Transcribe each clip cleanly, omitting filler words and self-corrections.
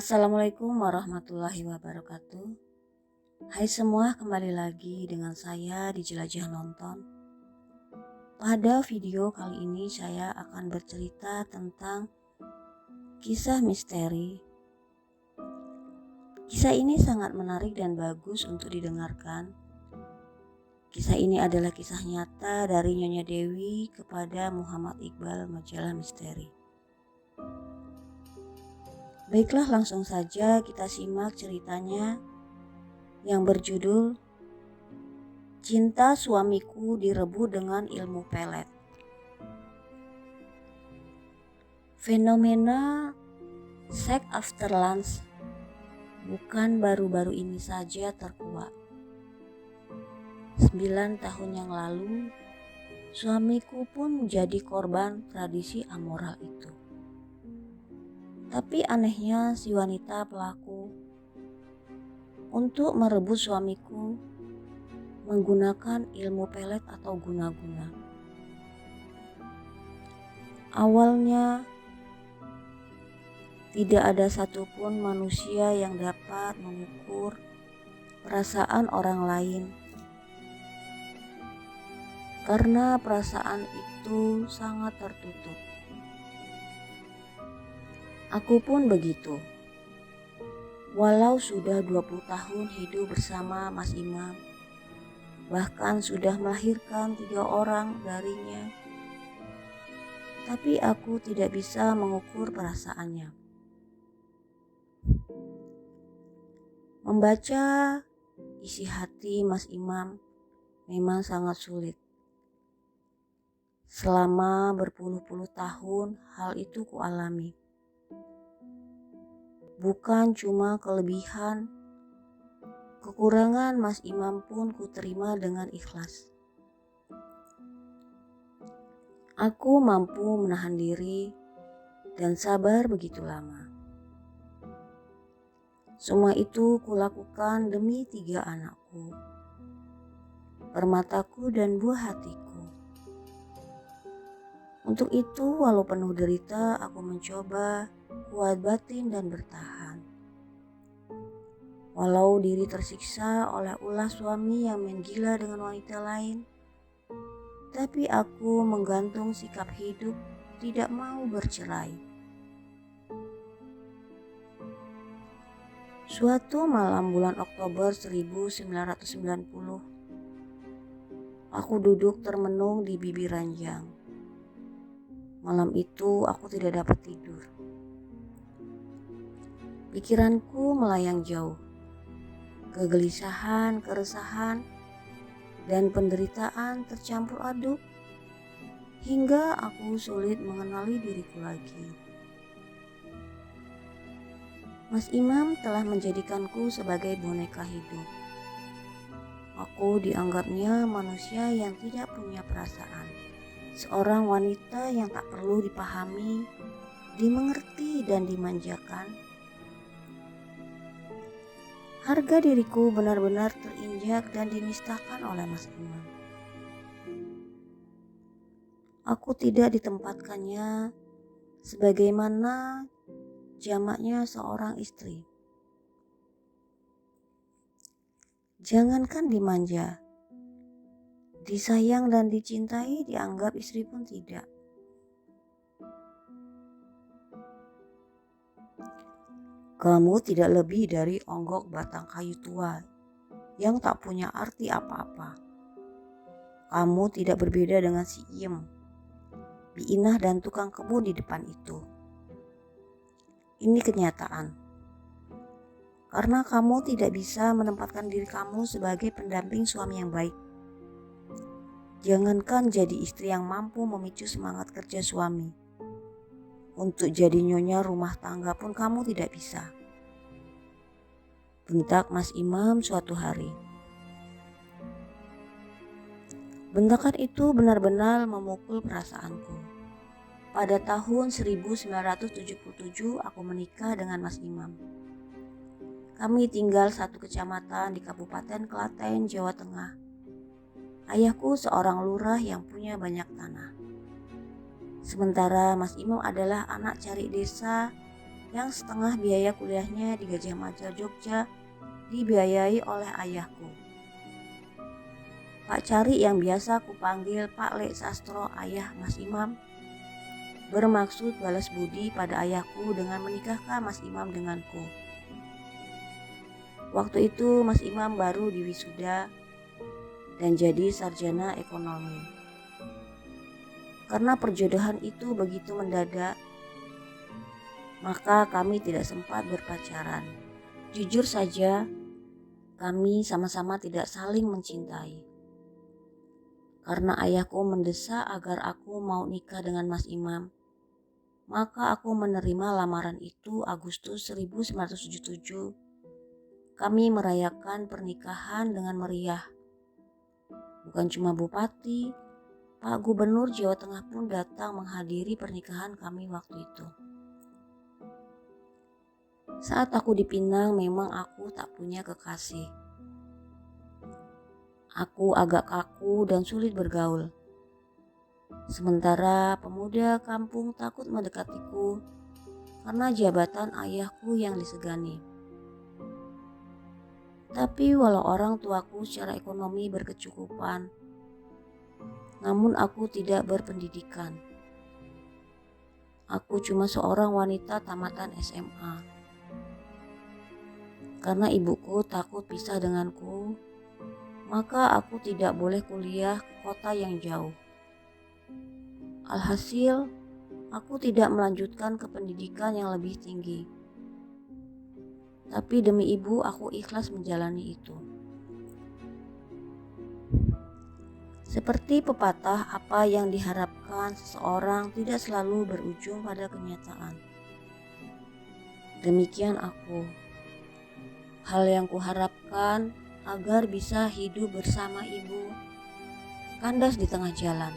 Assalamualaikum warahmatullahi wabarakatuh. Hai semua, kembali lagi dengan saya di Jelajah Nonton. Pada video kali ini saya akan bercerita tentang kisah misteri. Kisah ini sangat menarik dan bagus untuk didengarkan. Kisah ini adalah kisah nyata dari Nyonya Dewi kepada Muhammad Iqbal, majalah misteri. Baiklah, langsung saja kita simak ceritanya yang berjudul Cinta Suamiku Direbut dengan Ilmu Pelet. Fenomena sex after lunch bukan baru-baru ini saja terkuak. 9 tahun yang lalu, suamiku pun menjadi korban tradisi amoral itu. Tapi anehnya si wanita pelaku untuk merebut suamiku menggunakan ilmu pelet atau guna-guna. Awalnya tidak ada satupun manusia yang dapat mengukur perasaan orang lain, karena perasaan itu sangat tertutup. Aku pun begitu. Walau sudah 20 tahun hidup bersama Mas Imam, bahkan sudah melahirkan 3 orang darinya, tapi aku tidak bisa mengukur perasaannya. Membaca isi hati Mas Imam memang sangat sulit. Selama berpuluh-puluh tahun hal itu kualami. Bukan cuma kelebihan, kekurangan Mas Imam pun kuterima dengan ikhlas. Aku mampu menahan diri dan sabar begitu lama. Semua itu kulakukan demi 3 anakku, permataku dan buah hatiku. Untuk itu, walau penuh derita, aku mencoba kuat batin dan bertahan. Walau diri tersiksa oleh ulah suami yang main gila dengan wanita lain, tapi aku menggantung sikap hidup tidak mau bercerai. Suatu malam bulan Oktober 1990, aku duduk termenung di bibir ranjang. Malam itu aku tidak dapat tidur. Pikiranku melayang jauh. Kegelisahan, keresahan, dan penderitaan tercampur aduk hingga aku sulit mengenali diriku lagi. Mas Imam telah menjadikanku sebagai boneka hidup. Aku dianggapnya manusia yang tidak punya perasaan. Seorang wanita yang tak perlu dipahami, dimengerti dan dimanjakan. Harga diriku benar-benar terinjak dan dinistakan oleh Mas Imam. Aku tidak ditempatkannya sebagaimana jamaknya seorang istri. Jangankan dimanja, disayang dan dicintai dianggap istri pun tidak. Kamu tidak lebih dari onggok batang kayu tua yang tak punya arti apa-apa. Kamu tidak berbeda dengan si Iem, Biinah dan tukang kebun di depan itu. Ini kenyataan. Karena kamu tidak bisa menempatkan diri kamu sebagai pendamping suami yang baik. Jangankan jadi istri yang mampu memicu semangat kerja suami, untuk jadi nyonya rumah tangga pun kamu tidak bisa. Bentak Mas Imam suatu hari. Bentakan itu benar-benar memukul perasaanku. Pada tahun 1977 aku menikah dengan Mas Imam. Kami tinggal satu kecamatan di Kabupaten Klaten, Jawa Tengah. Ayahku seorang lurah yang punya banyak tanah. Sementara Mas Imam adalah anak cari desa yang setengah biaya kuliahnya di Gajah Mada Jogja dibiayai oleh ayahku. Pak Cari yang biasa kupanggil Pak Lek Sastro, ayah Mas Imam, bermaksud balas budi pada ayahku dengan menikahkan Mas Imam denganku. Waktu itu Mas Imam baru diwisuda dan jadi sarjana ekonomi. Karena perjodohan itu begitu mendadak, maka kami tidak sempat berpacaran. Jujur saja, kami sama-sama tidak saling mencintai. Karena ayahku mendesak agar aku mau nikah dengan Mas Imam, maka aku menerima lamaran itu. Agustus 1977, kami merayakan pernikahan dengan meriah. Bukan cuma Bupati, Pak Gubernur Jawa Tengah pun datang menghadiri pernikahan kami waktu itu. Saat aku dipinang, memang aku tak punya kekasih. Aku agak kaku dan sulit bergaul. Sementara pemuda kampung takut mendekatiku karena jabatan ayahku yang disegani. Tapi walau orang tuaku secara ekonomi berkecukupan, namun aku tidak berpendidikan. Aku cuma seorang wanita tamatan SMA. Karena ibuku takut pisah denganku, maka aku tidak boleh kuliah ke kota yang jauh. Alhasil, aku tidak melanjutkan ke pendidikan yang lebih tinggi. Tapi demi ibu, aku ikhlas menjalani itu. Seperti pepatah, apa yang diharapkan seseorang tidak selalu berujung pada kenyataan. Demikian aku. Hal yang kuharapkan agar bisa hidup bersama ibu kandas di tengah jalan.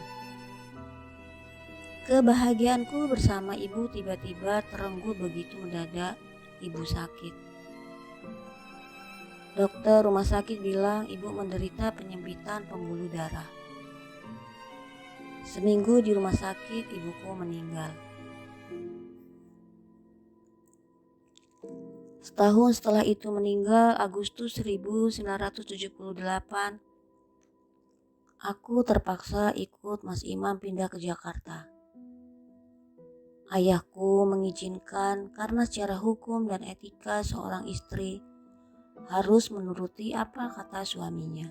Kebahagiaanku bersama ibu tiba-tiba terenggut begitu mendadak. Ibu sakit. Dokter rumah sakit bilang ibu menderita penyempitan pembuluh darah. Seminggu di rumah sakit, ibuku meninggal. Setahun setelah itu meninggal, Agustus 1978, aku terpaksa ikut Mas Imam pindah ke Jakarta. Ayahku mengizinkan karena secara hukum dan etika seorang istri harus menuruti apa kata suaminya.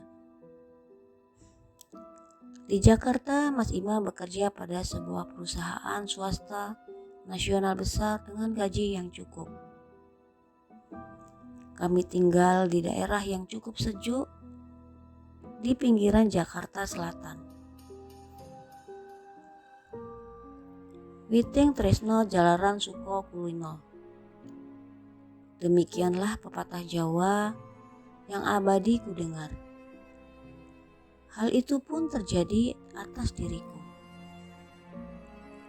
Di Jakarta, Mas Imam bekerja pada sebuah perusahaan swasta nasional besar dengan gaji yang cukup. Kami tinggal di daerah yang cukup sejuk di pinggiran Jakarta Selatan. Witing tresno jalaran suko kulino. Demikianlah pepatah Jawa yang abadi ku dengar. Hal itu pun terjadi atas diriku.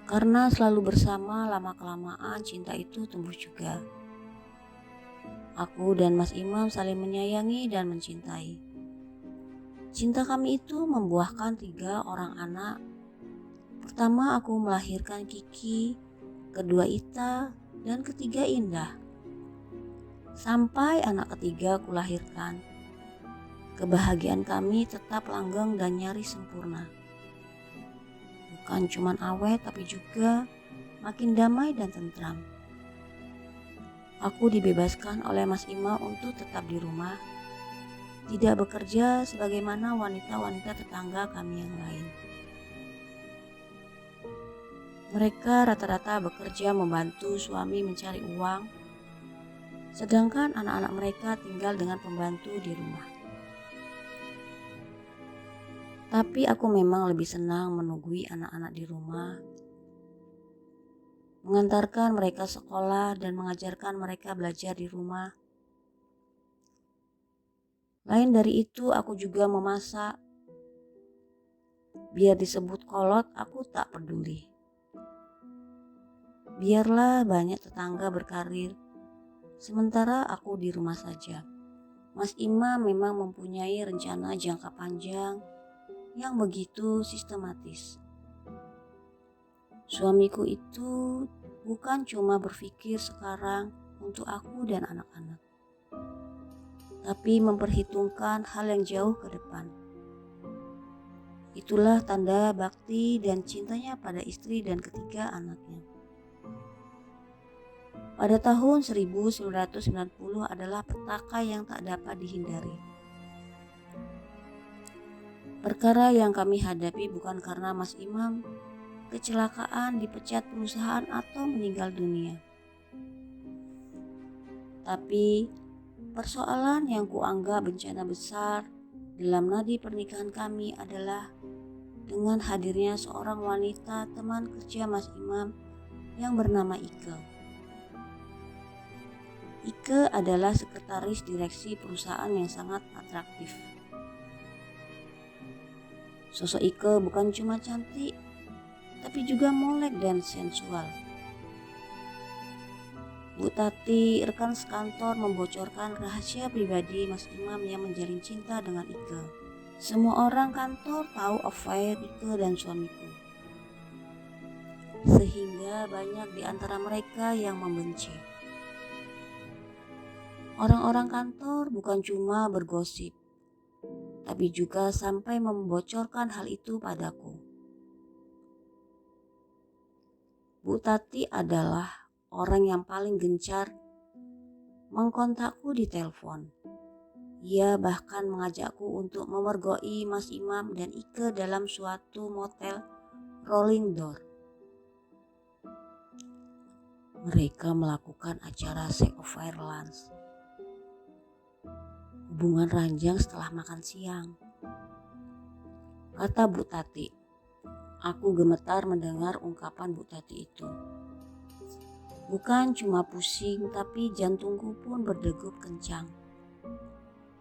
Karena selalu bersama, lama-kelamaan cinta itu tumbuh juga. Aku dan Mas Imam saling menyayangi dan mencintai. Cinta kami itu membuahkan 3 orang anak. Pertama aku melahirkan Kiki, kedua Ita, dan ketiga Indah. Sampai anak ketiga aku lahirkan. Kebahagiaan kami tetap langgeng dan nyaris sempurna. Bukan cuma awet tapi juga makin damai dan tentram. Aku dibebaskan oleh Mas Imam untuk tetap di rumah, tidak bekerja sebagaimana wanita-wanita tetangga kami yang lain. Mereka rata-rata bekerja membantu suami mencari uang, sedangkan anak-anak mereka tinggal dengan pembantu di rumah. Tapi aku memang lebih senang menunggui anak-anak di rumah, mengantarkan mereka sekolah dan mengajarkan mereka belajar di rumah. Lain dari itu, aku juga memasak. Biar disebut kolot, aku tak peduli. Biarlah banyak tetangga berkarir, sementara aku di rumah saja. Mas Imam memang mempunyai rencana jangka panjang yang begitu sistematis. Suamiku itu bukan cuma berpikir sekarang untuk aku dan anak-anak, tapi memperhitungkan hal yang jauh ke depan. Itulah tanda bakti dan cintanya pada istri dan ketiga anaknya. Pada tahun 1990 adalah petaka yang tak dapat dihindari. Perkara yang kami hadapi bukan karena Mas Imam kecelakaan, dipecat perusahaan, atau meninggal dunia. Tapi persoalan yang kuanggap bencana besar dalam nadi pernikahan kami adalah dengan hadirnya seorang wanita teman kerja Mas Imam yang bernama Ike. Ike adalah sekretaris direksi perusahaan yang sangat atraktif. Sosok Ike bukan cuma cantik, tapi juga molek dan sensual. Bu Tati, rekan sekantor, membocorkan rahasia pribadi Mas Imam yang menjalin cinta dengan Ike. Semua orang kantor tahu affair Ike dan suamiku. Sehingga banyak di antara mereka yang membenci. Orang-orang kantor bukan cuma bergosip, tapi juga sampai membocorkan hal itu padaku. Bu Tati adalah orang yang paling gencar mengkontakku di telepon. Ia bahkan mengajakku untuk memergoi Mas Imam dan Ike dalam suatu motel rolling door. Mereka melakukan acara sex affair lunch, hubungan ranjang setelah makan siang. Kata Bu Tati. Aku gemetar mendengar ungkapan Bu Tati itu. Bukan cuma pusing, tapi jantungku pun berdegup kencang.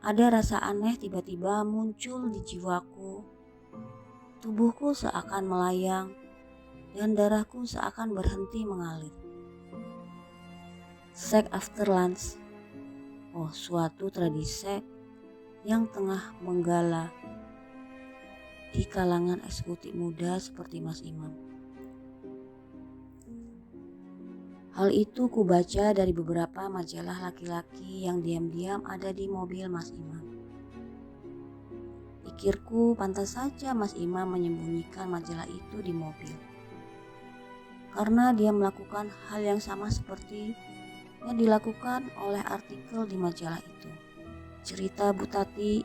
Ada rasa aneh tiba-tiba muncul di jiwaku. Tubuhku seakan melayang dan darahku seakan berhenti mengalir. Sex after lunch. Oh, suatu tradisi seks yang tengah menggala di kalangan eksekutif muda seperti Mas Imam. Hal itu kubaca dari beberapa majalah laki-laki yang diam-diam ada di mobil Mas Imam. Pikirku pantas saja Mas Imam menyembunyikan majalah itu di mobil. Karena dia melakukan hal yang sama seperti yang dilakukan oleh artikel di majalah itu. Cerita Bu Tati,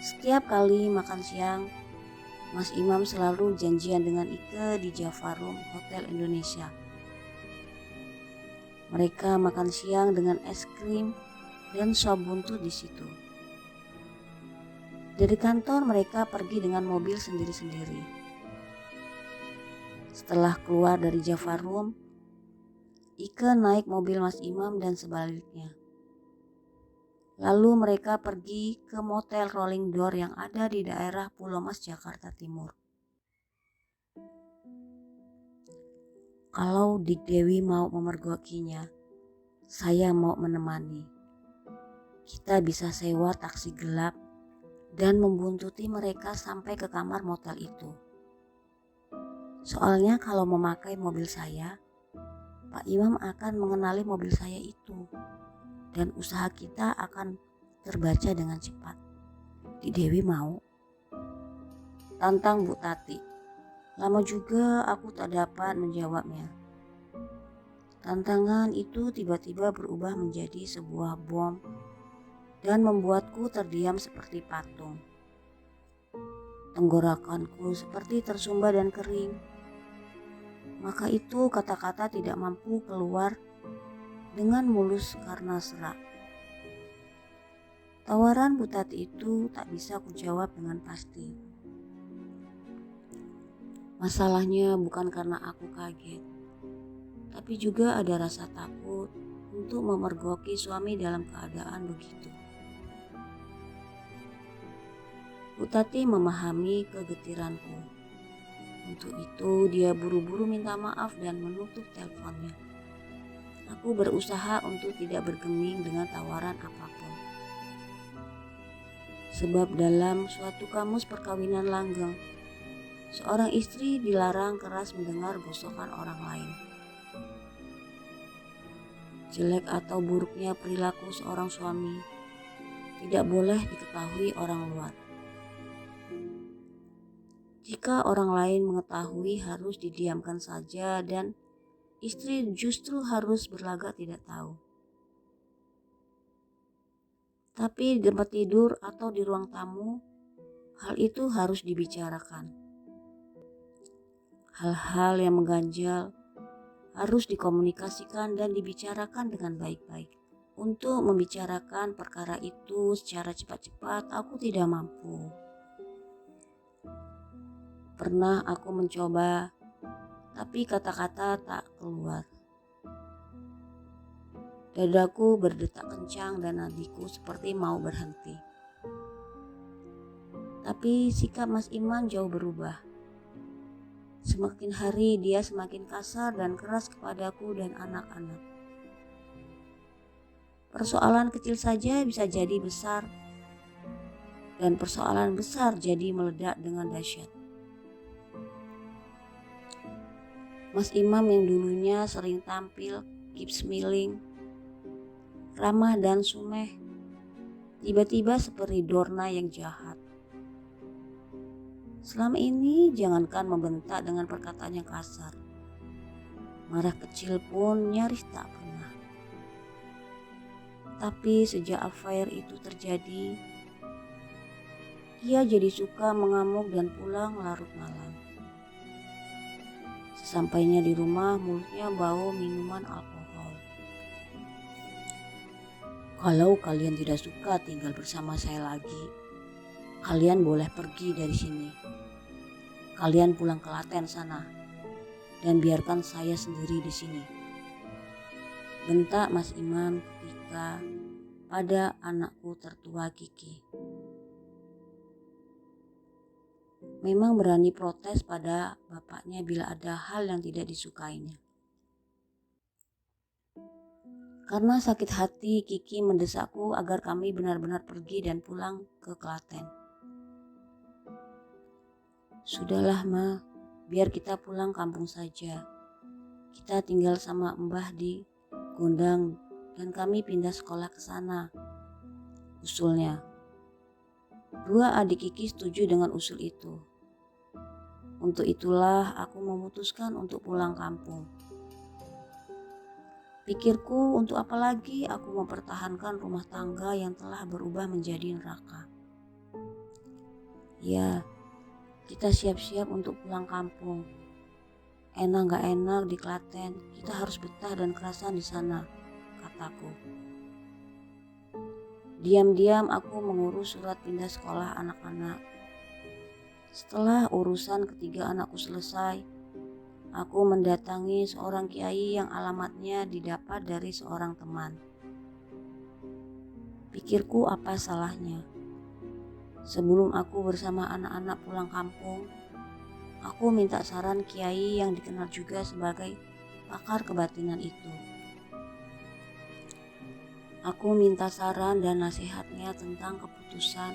setiap kali makan siang, Mas Imam selalu janjian dengan Ike di Java Room Hotel Indonesia. Mereka makan siang dengan es krim dan sop buntut di situ. Dari kantor mereka pergi dengan mobil sendiri-sendiri. Setelah keluar dari Java Room, Ike naik mobil Mas Imam dan sebaliknya. Lalu mereka pergi ke motel rolling door yang ada di daerah Pulau Mas, Jakarta Timur. Kalau Dik Dewi mau memergokinya, saya mau menemani. Kita bisa sewa taksi gelap dan membuntuti mereka sampai ke kamar motel itu. Soalnya kalau memakai mobil saya, Pak Imam akan mengenali mobil saya itu. Dan usaha kita akan terbaca dengan cepat. Dik Dewi mau? Tantang Bu Tati. Lama juga aku tak dapat menjawabnya. Tantangan itu tiba-tiba berubah menjadi sebuah bom dan membuatku terdiam seperti patung. Tenggorokanku seperti tersumbat dan kering. Maka itu kata-kata tidak mampu keluar dengan mulus karena serak. Tawaran Bu Tati itu tak bisa kujawab dengan pasti. Masalahnya bukan karena aku kaget, tapi juga ada rasa takut untuk memergoki suami dalam keadaan begitu. Bu Tati memahami kegetiranku. Untuk itu dia buru-buru minta maaf dan menutup teleponnya. Aku berusaha untuk tidak bergeming dengan tawaran apapun. Sebab dalam suatu kamus perkawinan langgeng, seorang istri dilarang keras mendengar gosokan orang lain. Jelek atau buruknya perilaku seorang suami tidak boleh diketahui orang luar. Jika orang lain mengetahui harus didiamkan saja dan istri justru harus berlagak tidak tahu. Tapi di tempat tidur atau di ruang tamu, hal itu harus dibicarakan. Hal-hal yang mengganjal harus dikomunikasikan dan dibicarakan dengan baik-baik. Untuk membicarakan perkara itu secara cepat-cepat aku tidak mampu. Pernah aku mencoba, tapi kata-kata tak keluar. Dadaku berdetak kencang dan nadiku seperti mau berhenti. Tapi sikap Mas Iman jauh berubah. Semakin hari dia semakin kasar dan keras kepadaku dan anak-anak. Persoalan kecil saja bisa jadi besar, dan persoalan besar jadi meledak dengan dahsyat. Mas Imam yang dulunya sering tampil, keep smiling, ramah dan sumeh, tiba-tiba seperti Dorna yang jahat. Selama ini jangankan membentak dengan perkataan yang kasar, marah kecil pun nyaris tak pernah. Tapi sejak affair itu terjadi, ia jadi suka mengamuk dan pulang larut malam. Sesampainya di rumah, mulutnya bau minuman alkohol. Kalau kalian tidak suka tinggal bersama saya lagi, kalian boleh pergi dari sini. Kalian pulang ke Klaten sana dan biarkan saya sendiri di sini. Bentak Mas Imam ketika pada anakku tertua Kiki. Memang berani protes pada bapaknya bila ada hal yang tidak disukainya. Karena sakit hati, Kiki mendesakku agar kami benar-benar pergi dan pulang ke Klaten. Sudahlah Ma, biar kita pulang kampung saja. Kita tinggal sama Mbah di Gondang dan kami pindah sekolah ke sana, usulnya. Dua adik Kiki setuju dengan usul itu. Untuk itulah aku memutuskan untuk pulang kampung. Pikirku, untuk apa lagi aku mempertahankan rumah tangga yang telah berubah menjadi neraka. Ya, kita siap-siap untuk pulang kampung. Enak gak enak di Klaten, kita harus betah dan kerasan di sana, kataku. Diam-diam aku mengurus surat pindah sekolah anak-anak. Setelah urusan ketiga anakku selesai, aku mendatangi seorang kiai yang alamatnya didapat dari seorang teman. Pikirku, apa salahnya? Sebelum aku bersama anak-anak pulang kampung, aku minta saran kiai yang dikenal juga sebagai pakar kebatinan itu. Aku minta saran dan nasihatnya tentang keputusan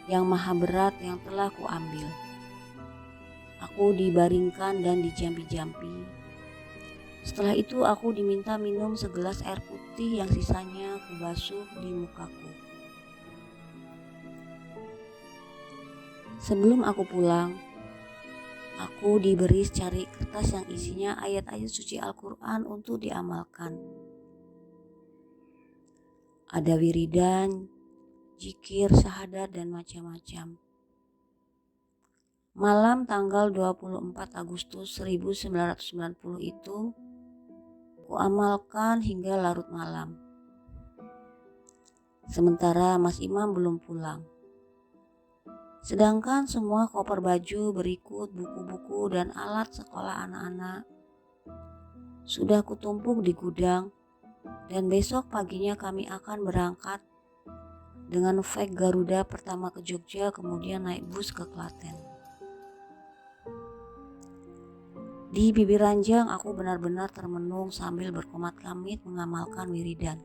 yang maha berat yang telah kuambil. Aku dibaringkan dan dijampi-jampi. Setelah itu aku diminta minum segelas air putih yang sisanya kubasuh di mukaku. Sebelum aku pulang, aku diberi secari kertas yang isinya ayat-ayat suci Al-Quran untuk diamalkan. Ada wiridan, zikir, syahadat, dan macam-macam. Malam tanggal 24 Agustus 1990 itu, kuamalkan hingga larut malam. Sementara Mas Imam belum pulang. Sedangkan semua koper baju berikut buku-buku dan alat sekolah anak-anak sudah kutumpuk di gudang, dan besok paginya kami akan berangkat dengan flight Garuda pertama ke Jogja, kemudian naik bus ke Klaten. Di bibir ranjang aku benar-benar termenung sambil berkomat-kamit mengamalkan wiridan.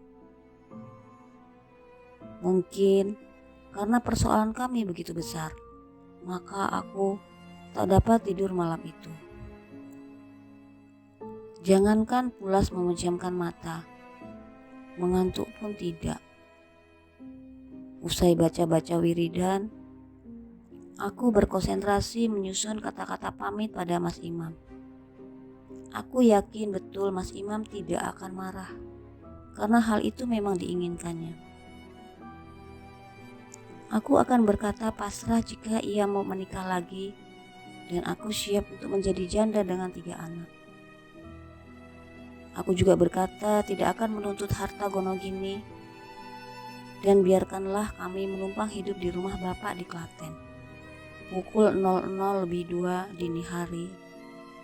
Mungkin karena persoalan kami begitu besar, maka aku tak dapat tidur malam itu. Jangankan pulas memejamkan mata, mengantuk pun tidak. Usai baca-baca wiridan, aku berkonsentrasi menyusun kata-kata pamit pada Mas Imam. Aku yakin betul Mas Imam tidak akan marah, karena hal itu memang diinginkannya. Aku akan berkata pasrah jika ia mau menikah lagi, dan aku siap untuk menjadi janda dengan 3 anak. Aku juga berkata tidak akan menuntut harta gonogini, dan biarkanlah kami menumpang hidup di rumah bapak di Klaten. Pukul 00:02 dini hari,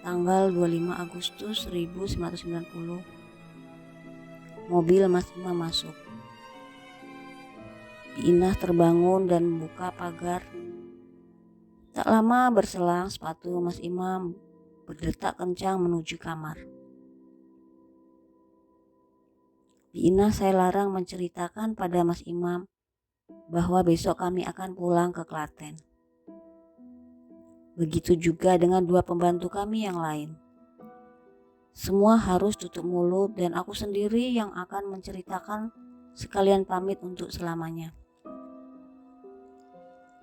tanggal 25 Agustus 1990, mobil Mas Imam masuk. Inah terbangun dan membuka pagar. Tak lama berselang sepatu Mas Imam berdetak kencang menuju kamar. Inah saya larang menceritakan pada Mas Imam bahwa besok kami akan pulang ke Klaten. Begitu juga dengan 2 pembantu kami yang lain. Semua harus tutup mulut dan aku sendiri yang akan menceritakan sekalian pamit untuk selamanya.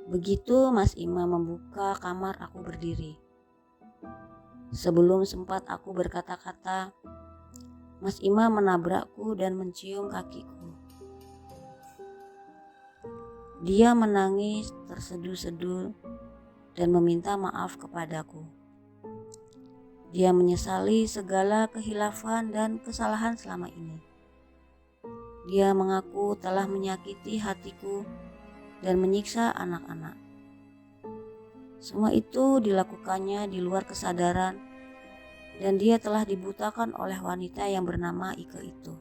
Begitu Mas Imam membuka kamar, aku berdiri. Sebelum sempat aku berkata-kata, Mas Imam menabrakku dan mencium kakiku. Dia menangis terseduh-seduh dan meminta maaf kepadaku. Dia menyesali segala kehilafan dan kesalahan selama ini. Dia mengaku telah menyakiti hatiku dan menyiksa anak-anak. Semua itu dilakukannya di luar kesadaran, dan dia telah dibutakan oleh wanita yang bernama Ike itu.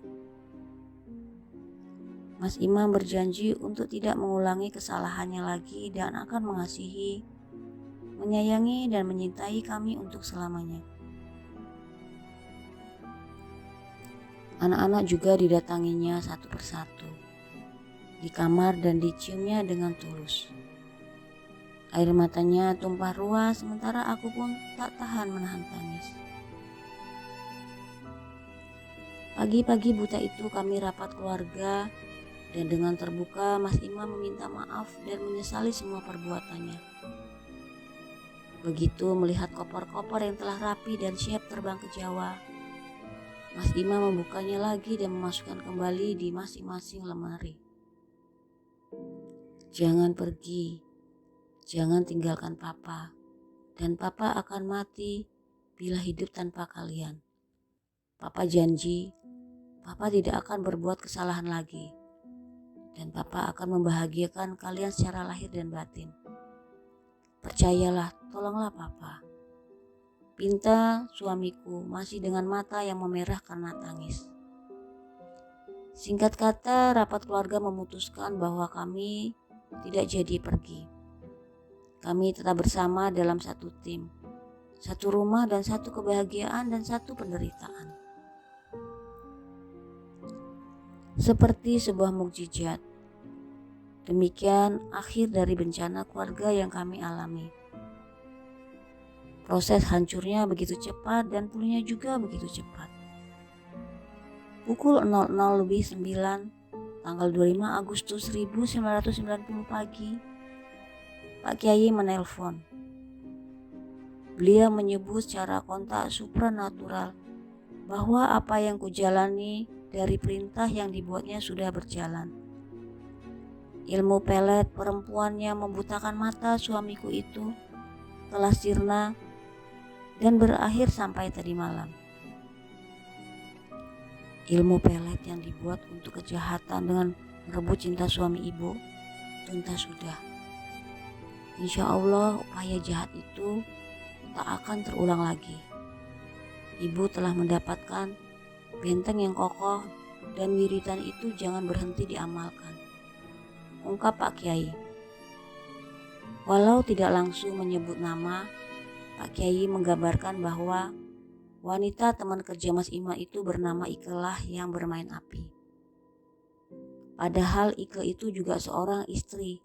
Mas Imam berjanji untuk tidak mengulangi kesalahannya lagi dan akan mengasihi, menyayangi dan menyintai kami untuk selamanya. Anak-anak juga didatanginya satu persatu di kamar dan diciumnya dengan tulus. Air matanya tumpah ruah sementara aku pun tak tahan menahan tangis. Pagi-pagi buta itu kami rapat keluarga dan dengan terbuka Mas Imam meminta maaf dan menyesali semua perbuatannya. Begitu melihat koper-koper yang telah rapi dan siap terbang ke Jawa, Mas Imam membukanya lagi dan memasukkan kembali di masing-masing lemari. Jangan pergi, jangan tinggalkan Papa, dan Papa akan mati bila hidup tanpa kalian. Papa janji, Papa tidak akan berbuat kesalahan lagi, dan Papa akan membahagiakan kalian secara lahir dan batin. Percayalah, tolonglah Papa. Pinta suamiku masih dengan mata yang memerah karena tangis. Singkat kata, rapat keluarga memutuskan bahwa kami tidak jadi pergi. Kami tetap bersama dalam satu tim, satu rumah dan satu kebahagiaan dan satu penderitaan. Seperti sebuah mukjizat. Demikian akhir dari bencana keluarga yang kami alami. Proses hancurnya begitu cepat dan pulihnya juga begitu cepat. Pukul 00:09, tanggal 25 Agustus 1990 pagi, Pak Kiai menelpon. Beliau menyebut secara kontak supranatural bahwa apa yang kujalani dari perintah yang dibuatnya sudah berjalan. Ilmu pelet perempuan yang membutakan mata suamiku itu telah sirna dan berakhir sampai tadi malam. Ilmu pelet yang dibuat untuk kejahatan dengan merebut cinta suami ibu tuntas sudah. Insya Allah upaya jahat itu tak akan terulang lagi. Ibu telah mendapatkan benteng yang kokoh dan wiridan itu jangan berhenti diamalkan, ungkap Pak Kiai. Walau tidak langsung menyebut nama, Pak Kiai menggambarkan bahwa wanita teman kerja Mas Imam itu bernama Ike lah yang bermain api. Padahal Ike itu juga seorang istri,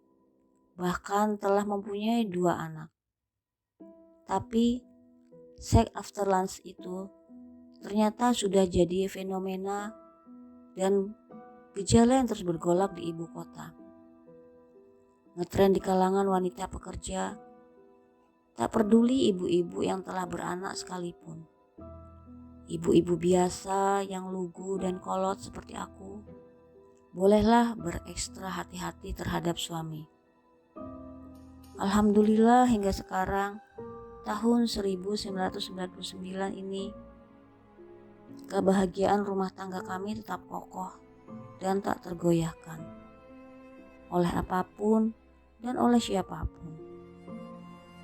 bahkan telah mempunyai 2 anak. Tapi sex after lunch itu ternyata sudah jadi fenomena dan Gejala yang terus bergolak di ibu kota. Ngetren di kalangan wanita pekerja, tak peduli ibu-ibu yang telah beranak sekalipun. Ibu-ibu biasa yang lugu dan kolot seperti aku, bolehlah berekstra hati-hati terhadap suami. Alhamdulillah hingga sekarang, tahun 1999 ini, kebahagiaan rumah tangga kami tetap kokoh dan tak tergoyahkan oleh apapun dan oleh siapapun.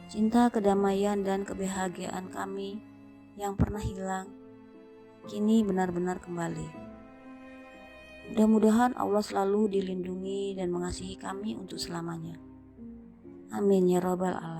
Cinta, kedamaian, dan kebahagiaan kami yang pernah hilang kini benar-benar kembali. Mudah-mudahan Allah selalu dilindungi dan mengasihi kami untuk selamanya. Amin ya Rabbal Alamin.